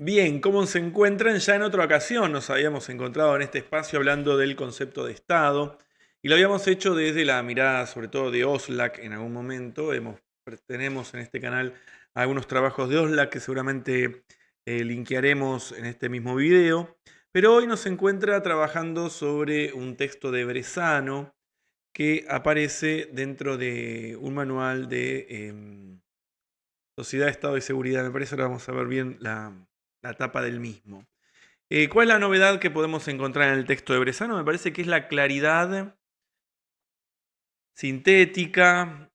Bien, ¿cómo se encuentran? Ya en otra ocasión nos habíamos encontrado en este espacio hablando del concepto de Estado y lo habíamos hecho desde la mirada sobre todo de Oslak en algún momento. Tenemos en este canal algunos trabajos de Oslak que seguramente linkearemos en este mismo video, pero hoy nos encuentra trabajando sobre un texto de Brezano que aparece dentro de un manual de Sociedad, Estado y Seguridad. Me parece que ahora vamos a ver bien la tapa del mismo. ¿Cuál es la novedad que podemos encontrar en el texto de Brezano? Me parece que es la claridad sintética,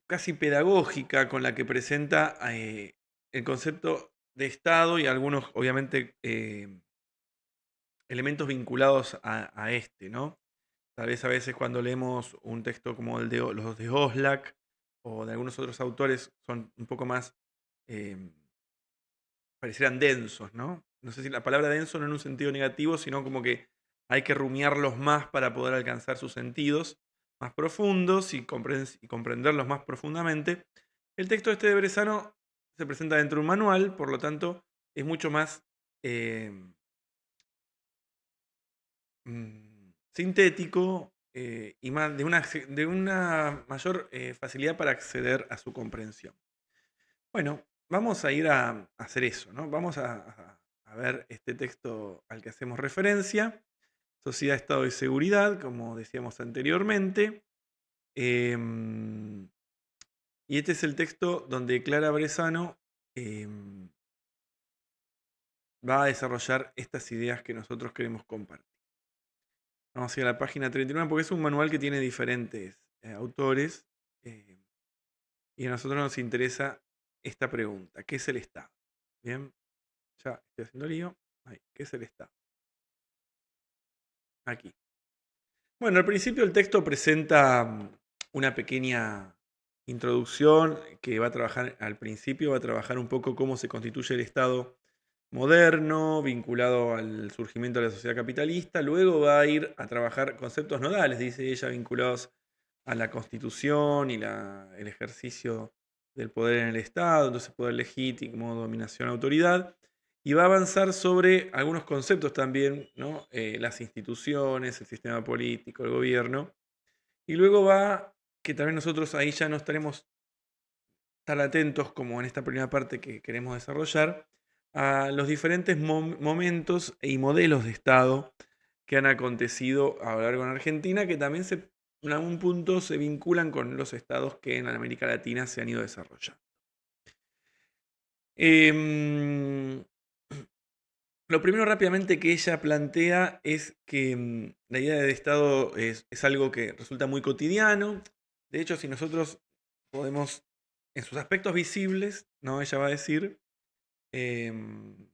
casi pedagógica, con la que presenta el concepto de Estado y algunos, obviamente, elementos vinculados a este, ¿no? Tal vez a veces cuando leemos un texto como el de los de Oslak o de algunos otros autores son un poco más eh, parecieran densos, ¿no? No sé si la palabra denso no en un sentido negativo, sino como que hay que rumiarlos más para poder alcanzar sus sentidos más profundos y comprenderlos más profundamente. El texto este de Brezano se presenta dentro de un manual, por lo tanto es mucho más eh, sintético y más de una mayor facilidad para acceder a su comprensión. Bueno, vamos a ir a hacer eso, ¿no? Vamos a ver este texto al que hacemos referencia, Sociedad, Estado y Seguridad, como decíamos anteriormente. Em, y este es el texto donde Clara Brezano em, va a desarrollar estas ideas que nosotros queremos compartir. Vamos a ir a la página 39 porque es un manual que tiene diferentes autores eh, y a nosotros nos interesa esta pregunta, ¿qué es el Estado? Bien. Ya estoy haciendo lío. Ahí, ¿qué es el Estado? Aquí. Bueno, al principio el texto presenta una pequeña introducción que va a trabajar al principio, va a trabajar un poco cómo se constituye el Estado moderno, vinculado al surgimiento de la sociedad capitalista. Luego va a ir a trabajar conceptos nodales, dice ella, vinculados a la constitución y el ejercicio del poder en el Estado, entonces poder legítimo, dominación, autoridad. Y va a avanzar sobre algunos conceptos también, ¿no? Las instituciones, el sistema político, el gobierno. Y luego va, que también nosotros ahí ya no estaremos tan atentos como en esta primera parte que queremos desarrollar, a los diferentes momentos y modelos de Estado que han acontecido a lo largo de Argentina, que también en algún punto se vinculan con los estados que en América Latina se han ido desarrollando. Em, lo primero rápidamente que ella plantea es que la idea de Estado es algo que resulta muy cotidiano. De hecho, si nosotros podemos, en sus aspectos visibles, ¿no? Ella va a decir, em,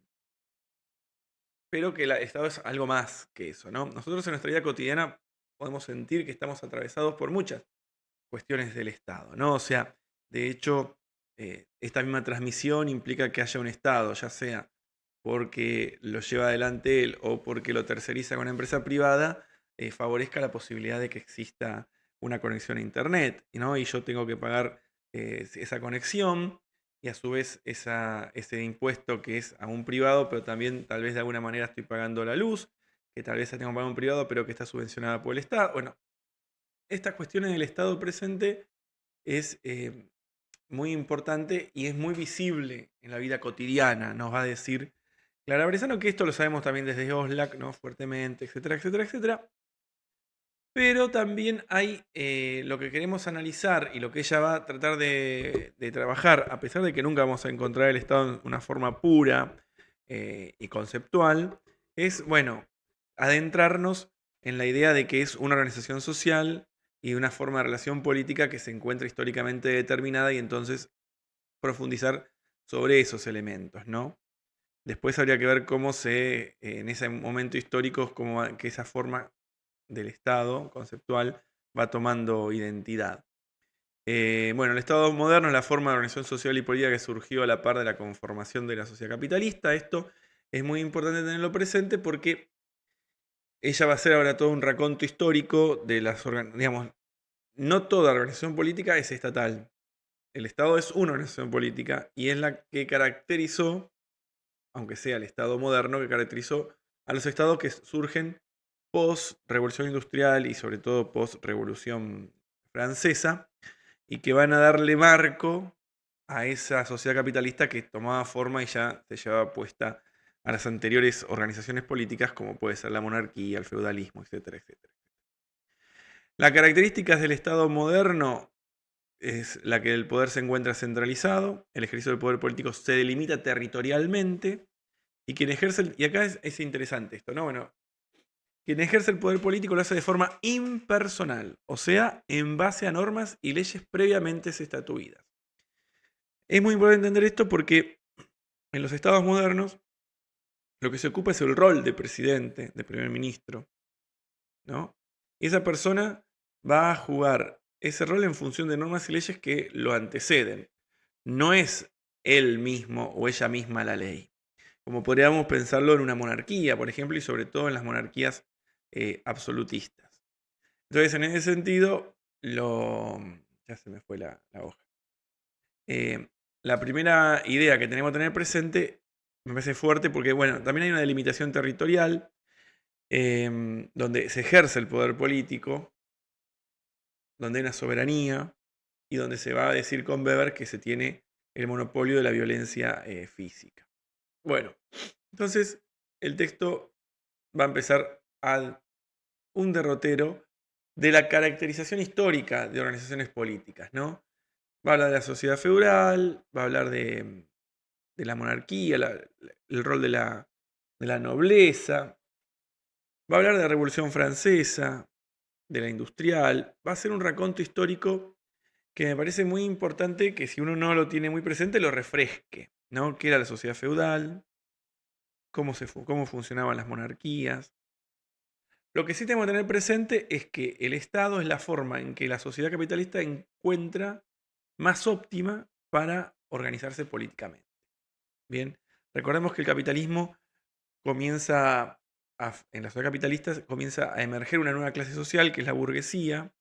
pero que el Estado es algo más que eso, ¿no? Nosotros en nuestra vida cotidiana podemos sentir que estamos atravesados por muchas cuestiones del Estado, ¿no? O sea, de hecho, esta misma transmisión implica que haya un Estado, ya sea porque lo lleva adelante él o porque lo terceriza con una empresa privada, favorezca la posibilidad de que exista una conexión a Internet, ¿no? Y yo tengo que pagar esa conexión y a su vez ese impuesto que es a un privado, pero también tal vez de alguna manera estoy pagando la luz, que tal vez la tengo que pagar a un privado, pero que está subvencionada por el Estado. Bueno, estas cuestiones del Estado presente es muy importante y es muy visible en la vida cotidiana, nos va a decir Clara Brezano, que esto lo sabemos también desde Oslak, ¿no? Fuertemente, etcétera, etcétera, etcétera. Pero también hay lo que queremos analizar y lo que ella va a tratar de trabajar, a pesar de que nunca vamos a encontrar el Estado en una forma pura y conceptual, es, bueno, adentrarnos en la idea de que es una organización social y una forma de relación política que se encuentra históricamente determinada y entonces profundizar sobre esos elementos, ¿no? Después habría que ver cómo en ese momento histórico, que esa forma del Estado conceptual va tomando identidad. Bueno, el Estado moderno es la forma de organización social y política que surgió a la par de la conformación de la sociedad capitalista. Esto es muy importante tenerlo presente porque ella va a hacer ahora todo un raconto histórico de digamos, no toda organización política es estatal. El Estado es una organización política y es la que caracterizó aunque sea el Estado moderno, que caracterizó a los estados que surgen post-revolución industrial y sobre todo post-revolución francesa, y que van a darle marco a esa sociedad capitalista que tomaba forma y ya se llevaba puesta a las anteriores organizaciones políticas, como puede ser la monarquía, el feudalismo, etcétera, etcétera. Las características del Estado moderno es la que el poder se encuentra centralizado, el ejercicio del poder político se delimita territorialmente, y quien ejerce, y acá es interesante esto, ¿no? Bueno, quien ejerce el poder político lo hace de forma impersonal, o sea, en base a normas y leyes previamente estatuidas. Es muy importante entender esto porque en los estados modernos lo que se ocupa es el rol de presidente, de primer ministro, ¿no? Y esa persona va a jugar ese rol en función de normas y leyes que lo anteceden. No es él mismo o ella misma la ley, como podríamos pensarlo en una monarquía, por ejemplo, y sobre todo en las monarquías absolutistas. Entonces, en ese sentido, ya se me fue la hoja. La primera idea que tenemos que tener presente me parece fuerte porque, bueno, también hay una delimitación territorial donde se ejerce el poder político, donde hay una soberanía y donde se va a decir con Weber que se tiene el monopolio de la violencia física. Bueno, entonces el texto va a empezar a un derrotero de la caracterización histórica de organizaciones políticas, ¿no? Va a hablar de la sociedad feudal, va a hablar de la monarquía, el rol de la nobleza, va a hablar de la Revolución Francesa, de la industrial, va a ser un raconto histórico que me parece muy importante que si uno no lo tiene muy presente lo refresque, ¿no? ¿Qué era la sociedad feudal? ¿Cómo funcionaban las monarquías? Lo que sí tenemos que tener presente es que el Estado es la forma en que la sociedad capitalista encuentra más óptima para organizarse políticamente. Bien, recordemos que el capitalismo en la sociedad capitalista comienza a emerger una nueva clase social que es la burguesía,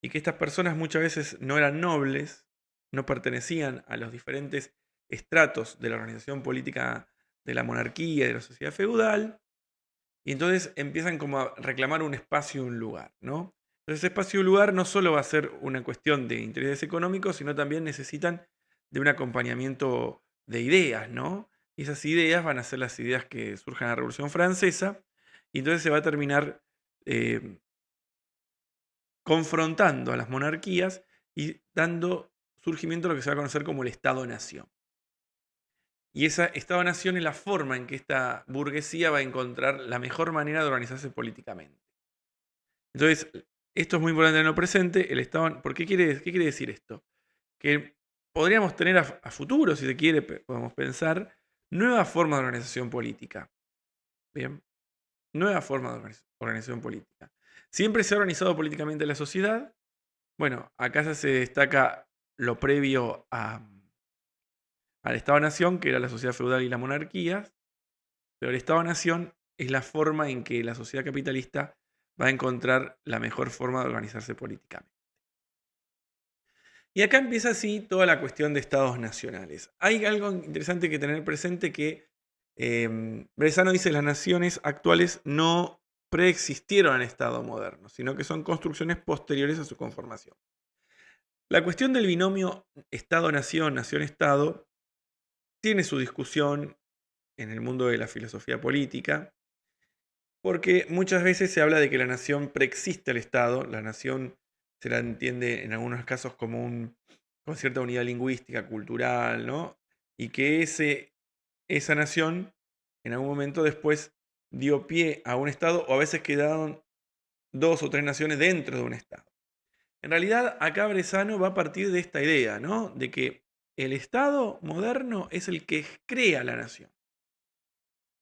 y que estas personas muchas veces no eran nobles, no pertenecían a los diferentes estratos de la organización política de la monarquía y de la sociedad feudal, y entonces empiezan como a reclamar un espacio y un lugar, ¿no? Entonces ese espacio y un lugar no solo va a ser una cuestión de intereses económicos, sino también necesitan de un acompañamiento de ideas, ¿no? Y esas ideas van a ser las ideas que surjan en la Revolución Francesa, y entonces se va a terminar eh, confrontando a las monarquías y dando surgimiento a lo que se va a conocer como el Estado-Nación. Y ese Estado-Nación es la forma en que esta burguesía va a encontrar la mejor manera de organizarse políticamente. Entonces, esto es muy importante tenerlo presente. El Estado, qué quiere decir esto? Que podríamos tener a futuro, si se quiere, podemos pensar, nuevas formas de organización política. Bien, nuevas formas de organización política. Siempre se ha organizado políticamente la sociedad. Bueno, acá ya se destaca lo previo al Estado-Nación, que era la sociedad feudal y la monarquía, pero el Estado-Nación es la forma en que la sociedad capitalista va a encontrar la mejor forma de organizarse políticamente. Y acá empieza así toda la cuestión de estados nacionales. Hay algo interesante que tener presente que Bressano dice que las naciones actuales no preexistieron al Estado moderno, sino que son construcciones posteriores a su conformación. La cuestión del binomio Estado-Nación, Nación-Estado, tiene su discusión en el mundo de la filosofía política, porque muchas veces se habla de que la nación preexiste al Estado, la nación se la entiende en algunos casos como con cierta unidad lingüística, cultural, ¿no? Y que esa nación en algún momento después dio pie a un Estado, o a veces quedaron dos o tres naciones dentro de un Estado. En realidad, acá Bressano va a partir de esta idea, ¿no? De que el Estado moderno es el que crea la nación.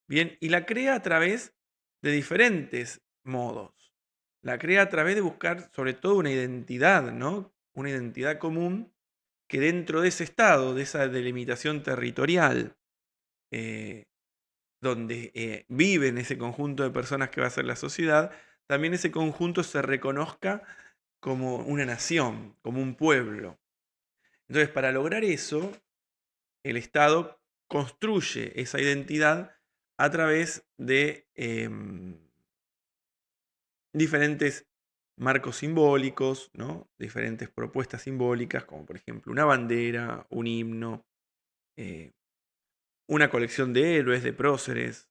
Bien, y la crea a través de diferentes modos. La crea a través de buscar sobre todo una identidad, ¿no? Una identidad común que dentro de ese Estado, de esa delimitación territorial, eh, donde viven ese conjunto de personas que va a ser la sociedad, también ese conjunto se reconozca como una nación, como un pueblo. Entonces, para lograr eso, el Estado construye esa identidad a través de diferentes marcos simbólicos, ¿no? Diferentes propuestas simbólicas, como por ejemplo una bandera, un himno, eh, una colección de héroes, de próceres,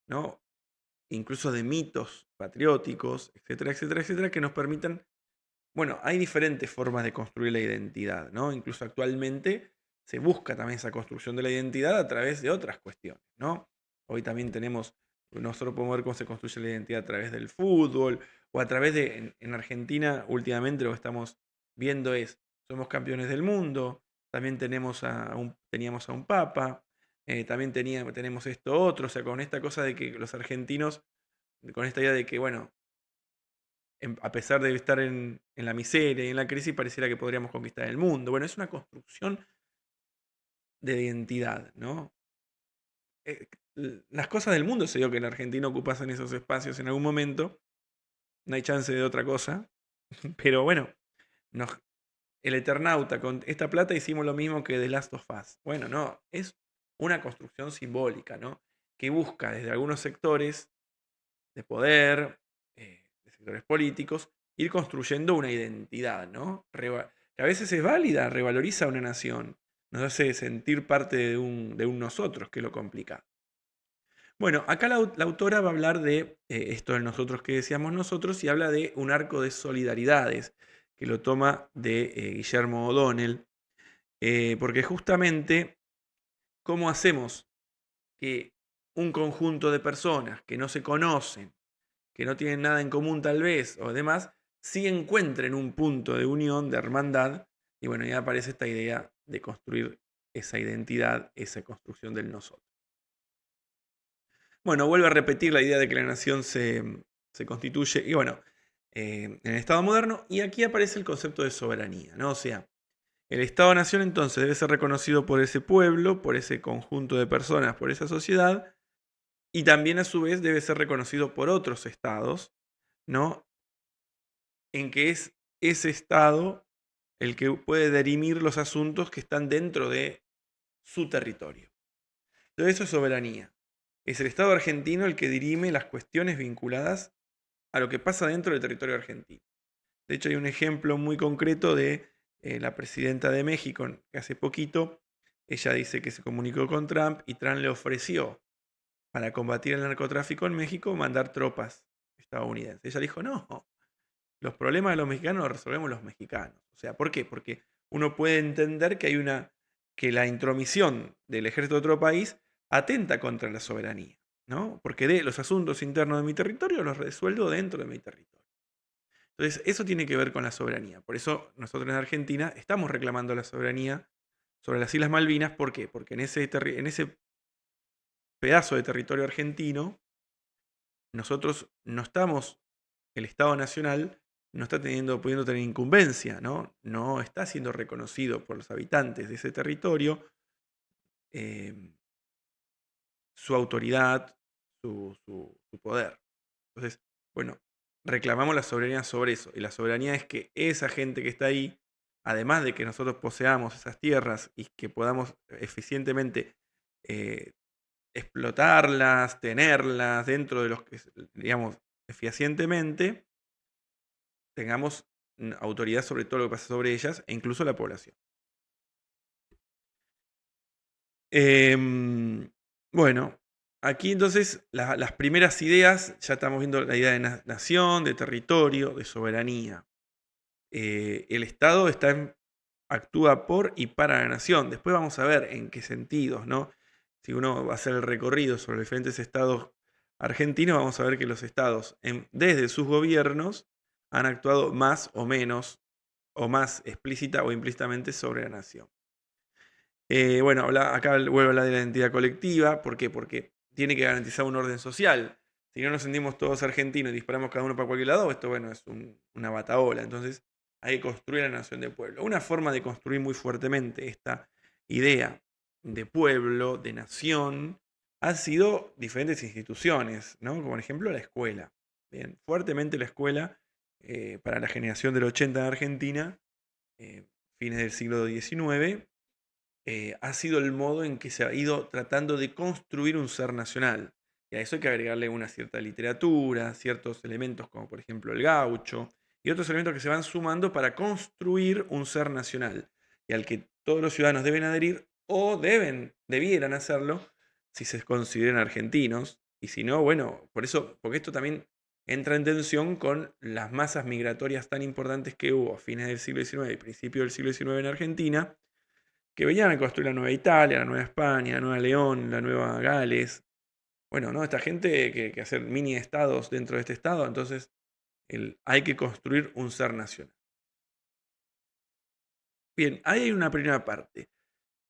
¿no? Incluso de mitos patrióticos, etcétera, etcétera, etcétera, que nos permitan, bueno, hay diferentes formas de construir la identidad, ¿no? Incluso actualmente se busca también esa construcción de la identidad a través de otras cuestiones, ¿no? Hoy también tenemos, nosotros podemos ver cómo se construye la identidad a través del fútbol, o a través de, en Argentina últimamente lo que estamos viendo es, somos campeones del mundo, también teníamos a un papa, también tenemos esto otro, o sea, con esta cosa de que los argentinos, con esta idea de que, bueno, a pesar de estar en la miseria y en la crisis, pareciera que podríamos conquistar el mundo. Bueno, es una construcción de identidad, ¿no? Las cosas del mundo se dio que el argentino ocupase en esos espacios en algún momento. No hay chance de otra cosa. Pero bueno, nos, el Eternauta, con esta plata hicimos lo mismo que The Last of Us. Bueno, no, es una construcción simbólica, ¿no? Que busca desde algunos sectores de poder, de sectores políticos, ir construyendo una identidad, ¿no? Que a veces es válida, revaloriza a una nación, nos hace sentir parte de un nosotros, que lo complica. Bueno, acá la autora va a hablar de esto del nosotros que decíamos nosotros y habla de un arco de solidaridades, que lo toma de Guillermo O'Donnell, porque justamente, ¿cómo hacemos que un conjunto de personas que no se conocen, que no tienen nada en común tal vez, o demás, sí encuentren un punto de unión, de hermandad, y bueno, ya aparece esta idea de construir esa identidad, esa construcción del nosotros. Bueno, vuelve a repetir la idea de que la nación se constituye, y bueno, en el Estado moderno, y aquí aparece el concepto de soberanía, ¿no? O sea, el Estado-nación entonces debe ser reconocido por ese pueblo, por ese conjunto de personas, por esa sociedad, y también a su vez debe ser reconocido por otros estados, ¿no? En que es ese Estado el que puede dirimir los asuntos que están dentro de su territorio. Todo eso es soberanía. Es el Estado argentino el que dirime las cuestiones vinculadas a lo que pasa dentro del territorio argentino. De hecho, hay un ejemplo muy concreto de la presidenta de México, que hace poquito, ella dice que se comunicó con Trump y Trump le ofreció, para combatir el narcotráfico en México, mandar tropas estadounidenses. Ella dijo, no, los problemas de los mexicanos los resolvemos los mexicanos. O sea, ¿por qué? Porque uno puede entender que que la intromisión del ejército de otro país atenta contra la soberanía, ¿no? Porque de los asuntos internos de mi territorio los resuelvo dentro de mi territorio. Entonces, eso tiene que ver con la soberanía. Por eso nosotros en Argentina estamos reclamando la soberanía sobre las Islas Malvinas. ¿Por qué? Porque en ese pedazo de territorio argentino, nosotros no estamos, el Estado Nacional no está pudiendo tener incumbencia, ¿no? No está siendo reconocido por los habitantes de ese territorio eh, su autoridad, su poder. Entonces, bueno, reclamamos la soberanía sobre eso. Y la soberanía es que esa gente que está ahí, además de que nosotros poseamos esas tierras y que podamos eficientemente eh, explotarlas, tenerlas dentro de los que, digamos, eficientemente, tengamos autoridad sobre todo lo que pasa sobre ellas e incluso la población. Bueno, aquí entonces las primeras ideas, ya estamos viendo la idea de nación, de territorio, de soberanía. El Estado actúa por y para la nación. Después vamos a ver en qué sentidos, ¿no? Si uno va a hacer el recorrido sobre los diferentes estados argentinos, vamos a ver que los estados, desde sus gobiernos, han actuado más o menos, o más explícita o implícitamente sobre la nación. Bueno, acá vuelvo a hablar de la identidad colectiva. ¿Por qué? Porque tiene que garantizar un orden social. Si no nos sentimos todos argentinos y disparamos cada uno para cualquier lado, esto, bueno, es una batahola. Entonces, hay que construir la nación de pueblo. Una forma de construir muy fuertemente esta idea de pueblo, de nación, han sido diferentes instituciones, ¿no? Como por ejemplo la escuela. Bien, fuertemente la escuela para la generación del 80 en Argentina, fines del siglo XIX, ha sido el modo en que se ha ido tratando de construir un ser nacional. Y a eso hay que agregarle una cierta literatura, ciertos elementos como por ejemplo el gaucho, y otros elementos que se van sumando para construir un ser nacional, y al que todos los ciudadanos deben adherir o debieran hacerlo si se consideran argentinos, y si no, bueno, por eso, porque esto también entra en tensión con las masas migratorias tan importantes que hubo a fines del siglo XIX y principios del siglo XIX en Argentina, que venían a construir la nueva Italia, la nueva España, la nueva León, la nueva Gales. Bueno, ¿no? Esta gente que hacer mini estados dentro de este estado, entonces hay que construir un ser nacional. Bien, ahí hay una primera parte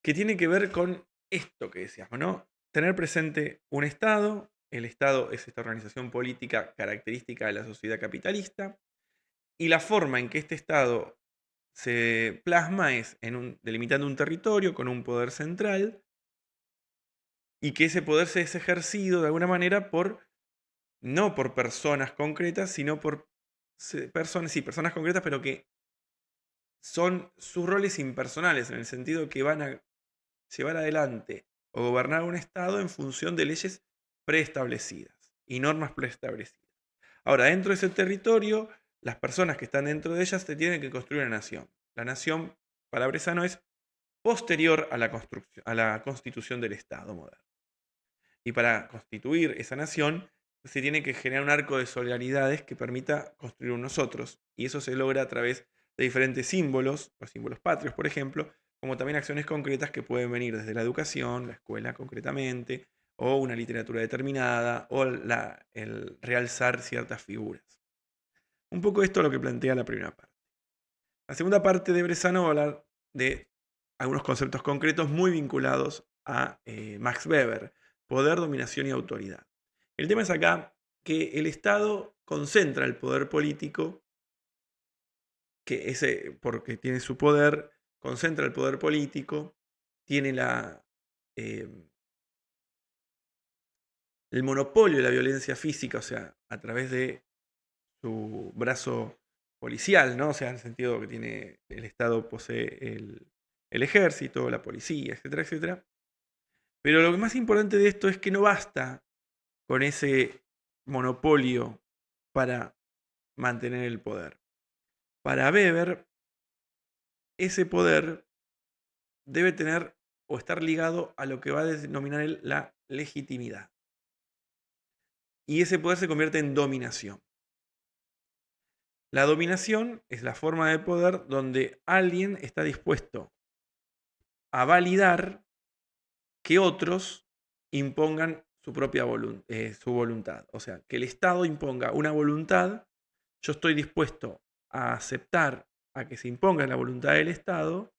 que tiene que ver con esto que decíamos, ¿no? Tener presente un estado, el estado es esta organización política característica de la sociedad capitalista, y la forma en que este estado se plasma es delimitando un territorio con un poder central, y que ese poder se es ejercido de alguna manera no por personas concretas, sino por personas, sí, personas concretas, pero que son sus roles impersonales, en el sentido que van a llevar adelante o gobernar un Estado en función de leyes preestablecidas y normas preestablecidas. Ahora, dentro de ese territorio, las personas que están dentro de ellas se tienen que construir una nación. La nación, para Bresano, es posterior a a la constitución del Estado moderno. Y para constituir esa nación se tiene que generar un arco de solidaridades que permita construir un nosotros. Y eso se logra a través de diferentes símbolos, los símbolos patrios, por ejemplo, como también acciones concretas que pueden venir desde la educación, la escuela concretamente, o una literatura determinada, o el realzar ciertas figuras. Un poco esto es lo que plantea la primera parte. La segunda parte de Bresano va a hablar de algunos conceptos concretos muy vinculados a Max Weber: poder, dominación y autoridad. El tema es acá que el Estado concentra el poder político, porque tiene su poder, concentra el poder político, tiene eh, el monopolio de la violencia física, o sea, a través de su brazo policial, ¿no? O sea, en el sentido que el Estado posee el ejército, la policía, etcétera, etcétera. Pero lo más importante de esto es que no basta con ese monopolio para mantener el poder. Para Weber, ese poder debe tener o estar ligado a lo que va a denominar él la legitimidad. Y ese poder se convierte en dominación. La dominación es la forma de poder donde alguien está dispuesto a validar que otros impongan su voluntad. O sea, que el Estado imponga una voluntad. Yo estoy dispuesto a aceptar a que se imponga la voluntad del Estado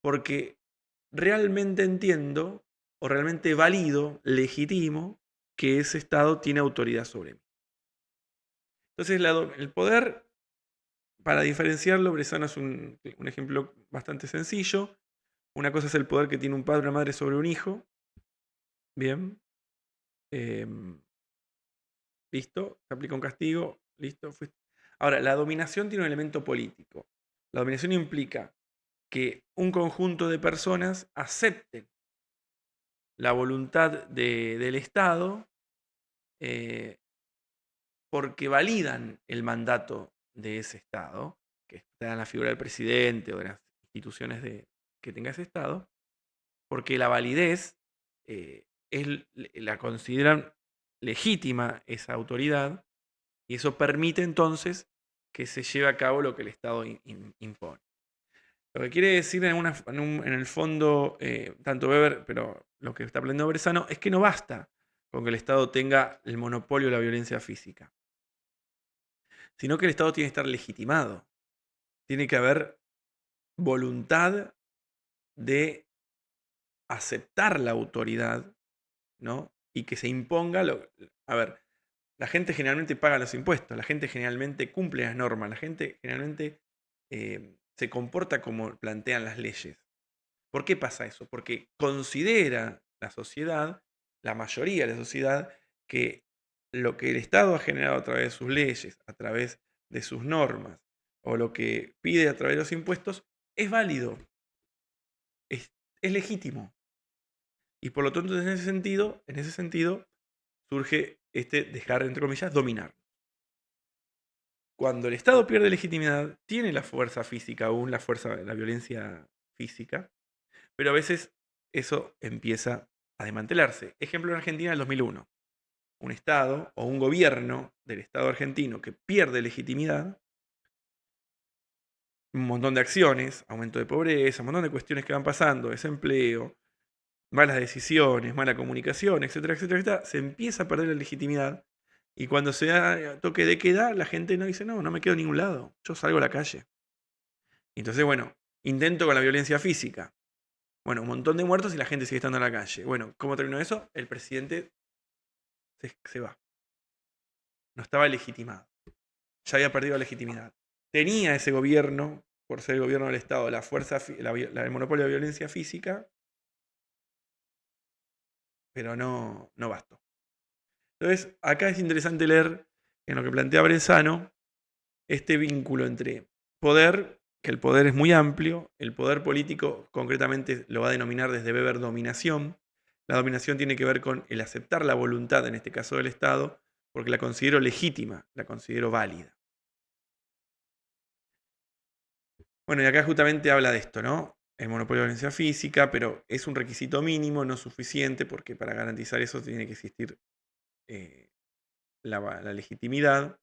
porque realmente entiendo o realmente valido, legitimo, que ese Estado tiene autoridad sobre mí. Entonces, el poder, para diferenciarlo, Bresano es un ejemplo bastante sencillo. Una cosa es el poder que tiene un padre o una madre sobre un hijo. Bien. Listo. Se aplica un castigo. Listo. Ahora, la dominación tiene un elemento político. La dominación implica que un conjunto de personas acepten la voluntad del Estado, eh, porque validan el mandato de ese Estado, que está en la figura del presidente o de las instituciones que tenga ese Estado, porque la validez la consideran legítima esa autoridad, y eso permite entonces que se lleve a cabo lo que el Estado impone. Lo que quiere decir en el fondo, tanto Weber, pero lo que está aprendiendo Bresano, es que no basta con que el Estado tenga el monopolio de la violencia física, sino que el Estado tiene que estar legitimado. Tiene que haber voluntad de aceptar la autoridad, ¿no? Y que se imponga a ver, la gente generalmente paga los impuestos, la gente generalmente cumple las normas, la gente generalmente se comporta como plantean las leyes. ¿Por qué pasa eso? Porque considera la sociedad, la mayoría de la sociedad, que lo que el Estado ha generado a través de sus leyes, a través de sus normas, o lo que pide a través de los impuestos, es válido, es legítimo. Y por lo tanto, en ese sentido, surge dejar, entre comillas, dominar. Cuando el Estado pierde legitimidad, tiene la fuerza física aún, la violencia física, pero a veces eso empieza a desmantelarse. Ejemplo en Argentina del 2001. Un Estado o un gobierno del Estado argentino que pierde legitimidad, un montón de acciones, aumento de pobreza, un montón de cuestiones que van pasando, desempleo, malas decisiones, mala comunicación, etcétera, etcétera, etcétera, se empieza a perder la legitimidad. Y cuando se da toque de queda, la gente no dice, no, no me quedo en ningún lado, yo salgo a la calle. Entonces, bueno, intento con la violencia física. Bueno, un montón de muertos y la gente sigue estando en la calle. Bueno, ¿cómo terminó eso? El presidente se va. No estaba legitimado. Ya había perdido la legitimidad. Tenía ese gobierno, por ser el gobierno del Estado, la fuerza, el monopolio de violencia física, pero no bastó. Entonces, acá es interesante leer en lo que plantea Brenzano este vínculo entre poder, que el poder es muy amplio, el poder político concretamente lo va a denominar desde Weber dominación. La dominación tiene que ver con el aceptar la voluntad, en este caso del Estado, porque la considero legítima, la considero válida. Bueno, y acá justamente habla de esto, ¿no? El monopolio de violencia física, pero es un requisito mínimo, no suficiente, porque para garantizar eso tiene que existir la legitimidad.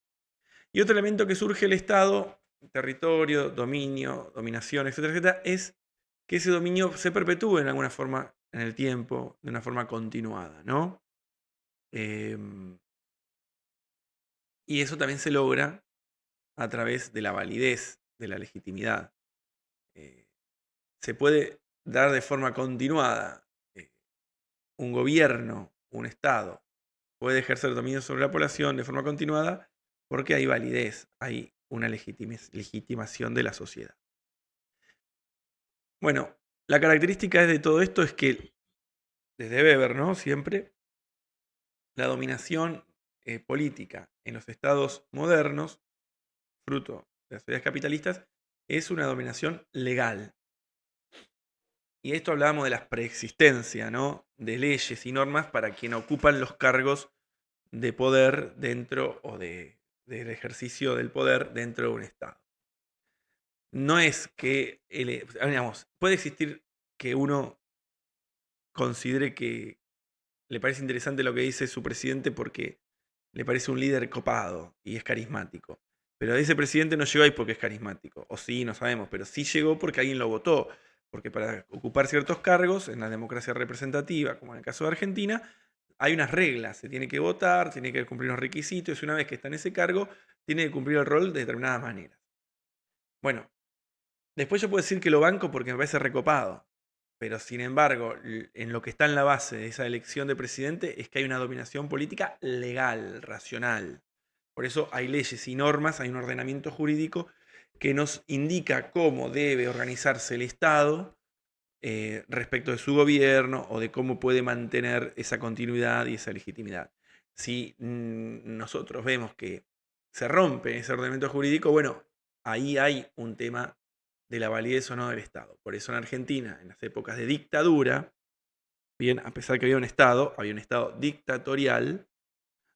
Y otro elemento que surge el Estado, territorio, dominio, dominación, etcétera, etcétera, es que ese dominio se perpetúe en alguna forma en el tiempo, de una forma continuada, ¿no? Y eso también se logra a través de la validez, de la legitimidad. Se puede dar de forma continuada. Un gobierno, un Estado, puede ejercer dominio sobre la población de forma continuada porque hay validez, hay una legitimación de la sociedad. Bueno, la característica de todo esto es que, desde Weber, ¿no? Siempre, la dominación política en los estados modernos, fruto de las sociedades capitalistas, es una dominación legal. Y esto hablábamos de la preexistencia, ¿no? De leyes y normas para quienes ocupan los cargos de poder dentro o del ejercicio del poder dentro de un Estado. No es que, digamos, puede existir que uno considere que le parece interesante lo que dice su presidente porque le parece un líder copado y es carismático. Pero ese presidente no llegó ahí porque es carismático. O sí, no sabemos, pero sí llegó porque alguien lo votó. Porque para ocupar ciertos cargos en la democracia representativa, como en el caso de Argentina, hay unas reglas. Se tiene que votar, tiene que cumplir unos requisitos y una vez que está en ese cargo, tiene que cumplir el rol de determinadas maneras. Bueno, después yo puedo decir que lo banco porque me parece recopado. Pero sin embargo, en lo que está en la base de esa elección de presidente es que hay una dominación política legal, racional. Por eso hay leyes y normas, hay un ordenamiento jurídico que nos indica cómo debe organizarse el Estado respecto de su gobierno o de cómo puede mantener esa continuidad y esa legitimidad. Si nosotros vemos que se rompe ese ordenamiento jurídico, bueno, ahí hay un tema de la validez o no del Estado. Por eso en Argentina, en las épocas de dictadura, bien, a pesar que había un Estado dictatorial,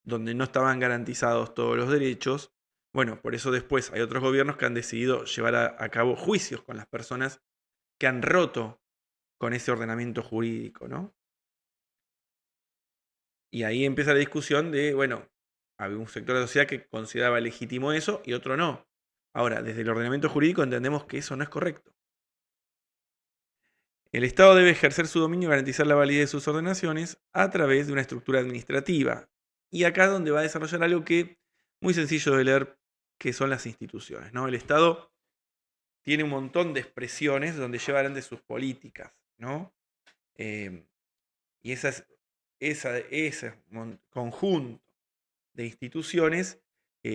donde no estaban garantizados todos los derechos. Bueno, por eso después hay otros gobiernos que han decidido llevar a cabo juicios con las personas que han roto con ese ordenamiento jurídico, ¿no? Y ahí empieza la discusión de, bueno, había un sector de la sociedad que consideraba legítimo eso y otro no. Ahora, desde el ordenamiento jurídico entendemos que eso no es correcto. El Estado debe ejercer su dominio y garantizar la validez de sus ordenaciones a través de una estructura administrativa. Y acá es donde va a desarrollar algo que muy sencillo de leer, que son las instituciones, ¿no? El Estado tiene un montón de expresiones donde lleva adelante sus políticas, ¿no? Y ese conjunto de instituciones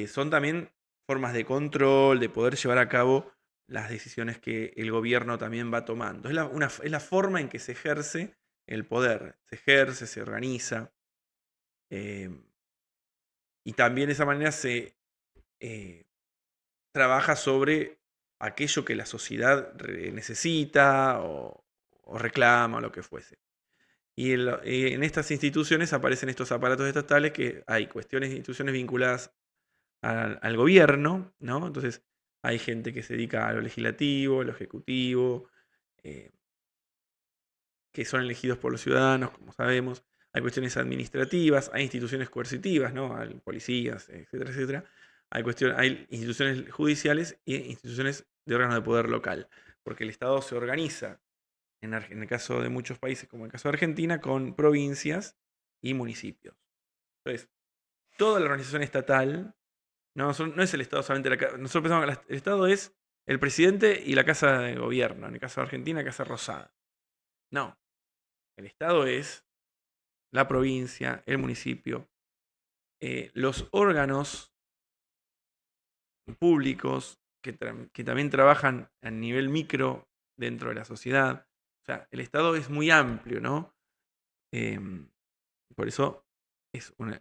son también formas de control, de poder llevar a cabo las decisiones que el gobierno también va tomando. Es la forma en que se ejerce el poder. Se ejerce, se organiza. eh, y también de esa manera se trabaja sobre aquello que la sociedad necesita o o reclama o lo que fuese. Y en estas instituciones aparecen estos aparatos estatales que hay cuestiones e instituciones vinculadas al gobierno, ¿no? Entonces hay gente que se dedica a lo legislativo, a lo ejecutivo, eh, que son elegidos por los ciudadanos, como sabemos. Hay cuestiones administrativas, hay instituciones coercitivas, ¿no? Hay policías, etcétera, etcétera. Hay instituciones judiciales y instituciones de órganos de poder local, porque el Estado se organiza, en el caso de muchos países, como el caso de Argentina, con provincias y municipios. Entonces, toda la organización estatal, no es el Estado solamente nosotros pensamos que el Estado es el presidente y la Casa de Gobierno, en el caso de Argentina, Casa Rosada. No, el Estado es la provincia, el municipio, los órganos públicos que también trabajan a nivel micro dentro de la sociedad. O sea, el Estado es muy amplio, ¿no? Por eso es una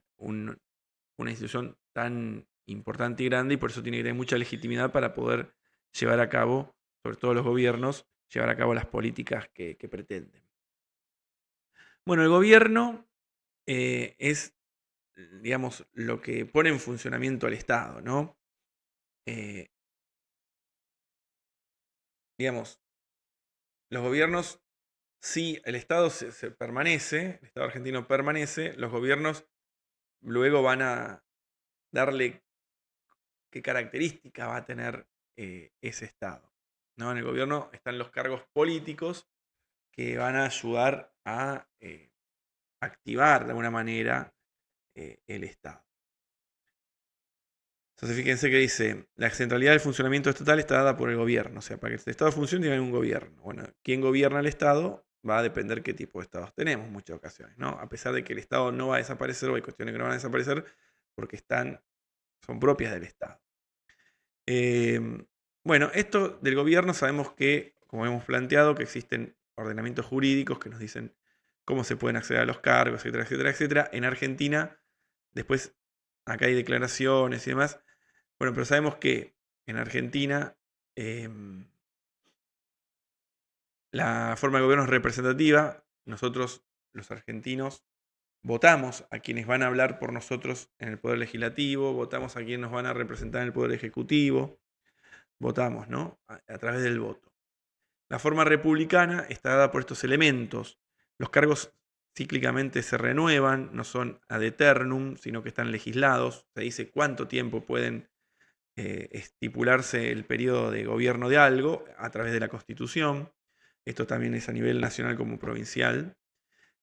institución tan importante y grande y por eso tiene que tener mucha legitimidad para poder llevar a cabo, sobre todo los gobiernos, llevar a cabo las políticas que pretenden. Bueno, el gobierno es, digamos, lo que pone en funcionamiento al Estado, ¿no? Digamos, los gobiernos, sí, el Estado se permanece, el Estado argentino permanece, los gobiernos luego van a darle qué características va a tener ese Estado, ¿no? En el gobierno están los cargos políticos que van a ayudar a activar de alguna manera el Estado. Entonces fíjense que dice, la centralidad del funcionamiento estatal está dada por el gobierno. O sea, para que el Estado funcione tiene que haber un gobierno. Bueno, quién gobierna el Estado va a depender qué tipo de Estados tenemos en muchas ocasiones, ¿no? A pesar de que el Estado no va a desaparecer, o hay cuestiones que no van a desaparecer, porque son propias del Estado. Bueno, esto del gobierno sabemos que, como hemos planteado, que existen ordenamientos jurídicos que nos dicen cómo se pueden acceder a los cargos, etcétera, etcétera, etcétera. En Argentina, después, acá hay declaraciones y demás. Bueno, pero sabemos que en Argentina la forma de gobierno es representativa. Nosotros, los argentinos, votamos a quienes van a hablar por nosotros en el Poder Legislativo, votamos a quienes nos van a representar en el Poder Ejecutivo, votamos, ¿no? A través del voto. La forma republicana está dada por estos elementos. Los cargos cíclicamente se renuevan, no son ad eternum, sino que están legislados. Se dice cuánto tiempo pueden estipularse el periodo de gobierno de algo a través de la Constitución. Esto también es a nivel nacional como provincial.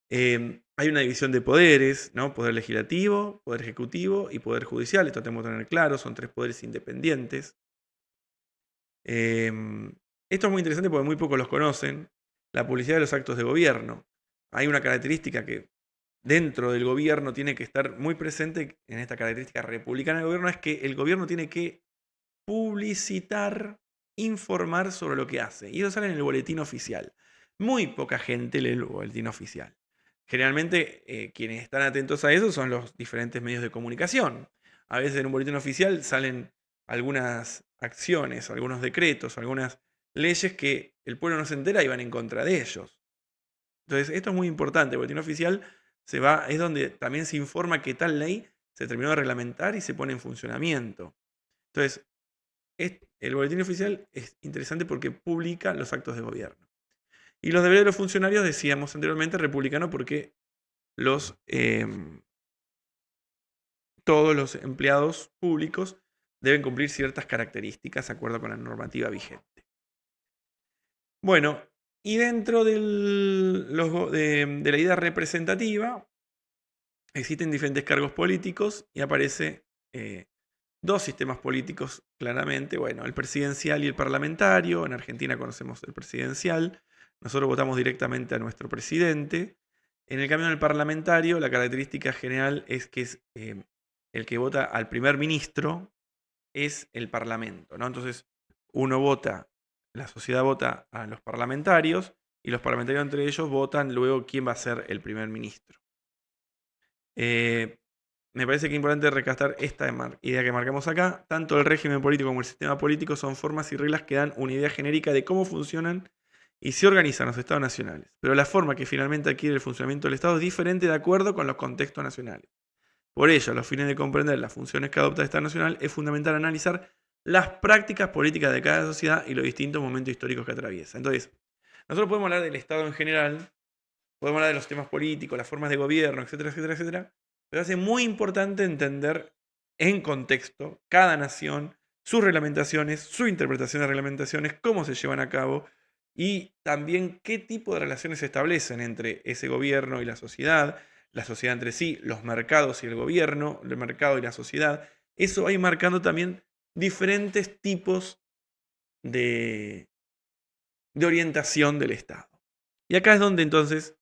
Hay una división de poderes, ¿no? Poder legislativo, poder ejecutivo y poder judicial. Esto tenemos que tener claro, son 3 poderes independientes. Esto es muy interesante porque muy pocos los conocen. La publicidad de los actos de gobierno. Hay una característica que dentro del gobierno tiene que estar muy presente en esta característica republicana del gobierno, es que el gobierno tiene que publicitar, informar sobre lo que hace. Y eso sale en el boletín oficial. Muy poca gente lee el boletín oficial. Generalmente quienes están atentos a eso son los diferentes medios de comunicación. A veces en un boletín oficial salen algunas acciones, algunos decretos, algunas leyes que el pueblo no se entera y van en contra de ellos. Entonces, esto es muy importante. El boletín oficial es donde también se informa que tal ley se terminó de reglamentar y se pone en funcionamiento. Entonces, el boletín oficial es interesante porque publica los actos de gobierno. Y los deberes de los funcionarios, decíamos anteriormente, republicano porque todos los empleados públicos deben cumplir ciertas características de acuerdo con la normativa vigente. Bueno, y dentro de la idea representativa existen diferentes cargos políticos y aparece 2 sistemas políticos claramente. Bueno, el presidencial y el parlamentario. En Argentina conocemos el presidencial. Nosotros votamos directamente a nuestro presidente. En el cambio del parlamentario, la característica general es que es el que vota al primer ministro es el parlamento, ¿no? Entonces, la sociedad vota a los parlamentarios y los parlamentarios entre ellos votan luego quién va a ser el primer ministro. Me parece que es importante recastar esta idea que marcamos acá. Tanto el régimen político como el sistema político son formas y reglas que dan una idea genérica de cómo funcionan y se organizan los estados nacionales, pero la forma que finalmente adquiere el funcionamiento del Estado es diferente de acuerdo con los contextos nacionales. Por ello, a los fines de comprender las funciones que adopta el Estado nacional, es fundamental analizar las prácticas políticas de cada sociedad y los distintos momentos históricos que atraviesa. Entonces, nosotros podemos hablar del Estado en general, podemos hablar de los temas políticos, las formas de gobierno, etcétera, etcétera, etcétera, pero es muy importante entender en contexto cada nación, sus reglamentaciones, su interpretación de reglamentaciones, cómo se llevan a cabo y también qué tipo de relaciones se establecen entre ese gobierno y la sociedad entre sí, los mercados y el gobierno, el mercado y la sociedad. Eso va a ir marcando también diferentes tipos de, de orientación del Estado. Y acá es donde entonces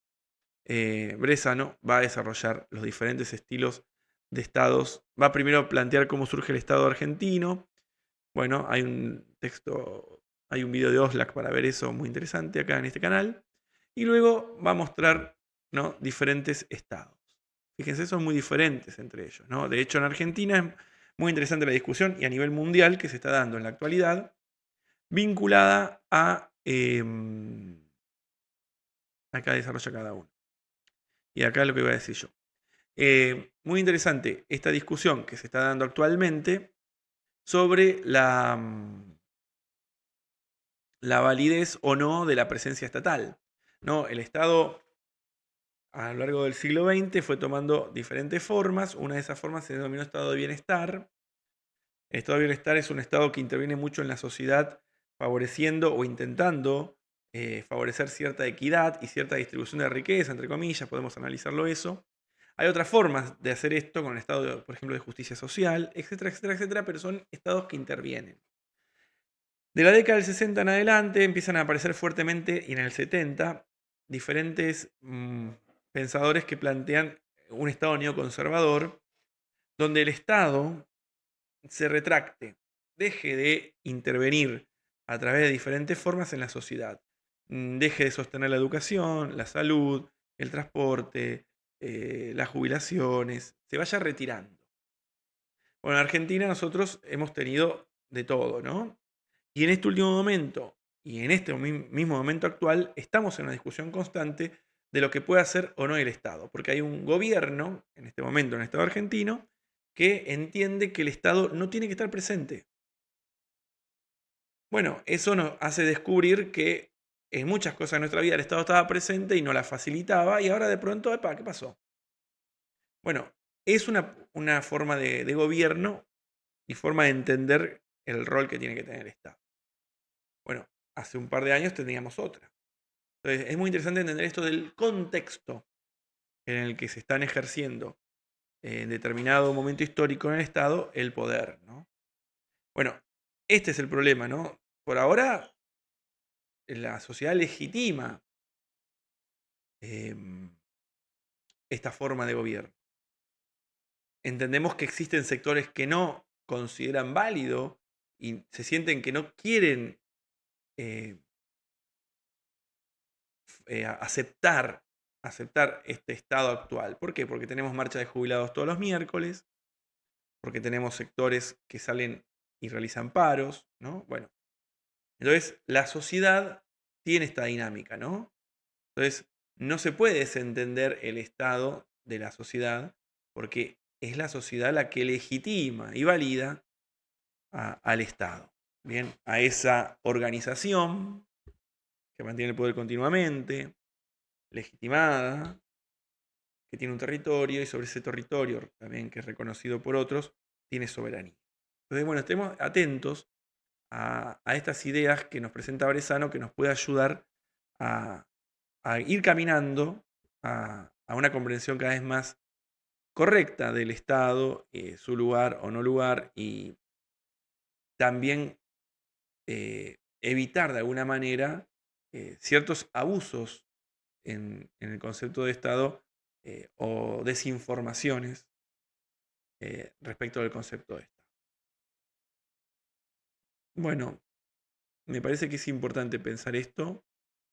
Bressano va a desarrollar los diferentes estilos de estados. Va primero a plantear cómo surge el Estado argentino. Bueno, hay un texto, hay un video de Oslak para ver eso muy interesante acá en este canal. Y luego va a mostrar, ¿no?, diferentes estados. Fíjense, son muy diferentes entre ellos, ¿no? De hecho, en Argentina es muy interesante la discusión y a nivel mundial que se está dando en la actualidad, vinculada a... acá desarrolla cada uno. Y acá es lo que iba a decir yo. Muy interesante esta discusión que se está dando actualmente sobre la validez o no de la presencia estatal, ¿no? El Estado a lo largo del siglo XX fue tomando diferentes formas. Una de esas formas se denominó estado de bienestar. El estado de bienestar es un estado que interviene mucho en la sociedad, favoreciendo o intentando favorecer cierta equidad y cierta distribución de riqueza, entre comillas, podemos analizarlo eso. Hay otras formas de hacer esto con el estado, por ejemplo, de justicia social, etcétera, etcétera, etcétera, pero son estados que intervienen. De la década del 60 en adelante empiezan a aparecer fuertemente, y en el 70, diferentes pensadores que plantean un Estado neoconservador, donde el Estado se retracte, deje de intervenir a través de diferentes formas en la sociedad, deje de sostener la educación, la salud, el transporte, las jubilaciones, se vaya retirando. Bueno, en Argentina nosotros hemos tenido de todo, ¿no? Y en este último momento, y en este mismo momento actual, estamos en una discusión constante de lo que puede hacer o no el Estado. Porque hay un gobierno, en este momento en el Estado argentino, que entiende que el Estado no tiene que estar presente. Bueno, eso nos hace descubrir que en muchas cosas de nuestra vida el Estado estaba presente y no las facilitaba, y ahora de pronto, epa, ¿qué pasó? Bueno, es una forma de gobierno y forma de entender el rol que tiene que tener el Estado. Bueno, hace un par de años teníamos otra. Entonces, es muy interesante entender esto del contexto en el que se están ejerciendo en determinado momento histórico en el Estado el poder, ¿no? Bueno, este es el problema, ¿no? Por ahora, la sociedad legitima esta forma de gobierno. Entendemos que existen sectores que no consideran válido y se sienten que no quieren aceptar este estado actual. ¿Por qué? Porque tenemos marcha de jubilados todos los miércoles, porque tenemos sectores que salen y realizan paros, ¿no? Bueno, entonces la sociedad tiene esta dinámica, ¿no? Entonces no se puede desentender el estado de la sociedad porque es la sociedad la que legitima y valida al Estado, ¿bien? A esa organización que mantiene el poder continuamente, legitimada, que tiene un territorio y sobre ese territorio, también que es reconocido por otros, tiene soberanía. Entonces, bueno, estemos atentos a estas ideas que nos presenta Bressano, que nos puede ayudar a ir caminando a una comprensión cada vez más correcta del Estado, su lugar o no lugar, y también evitar de alguna manera ciertos abusos en el concepto de Estado o desinformaciones respecto del concepto de Estado. Bueno, me parece que es importante pensar esto.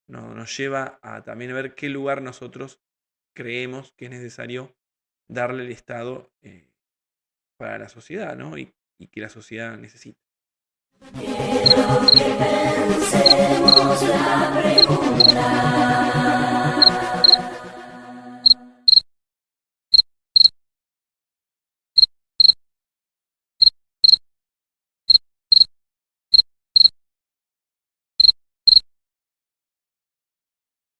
Nos lleva a también ver qué lugar nosotros creemos que es necesario darle al Estado para la sociedad, ¿no? Y que la sociedad necesita. Quiero que pensemos hagamos la pregunta.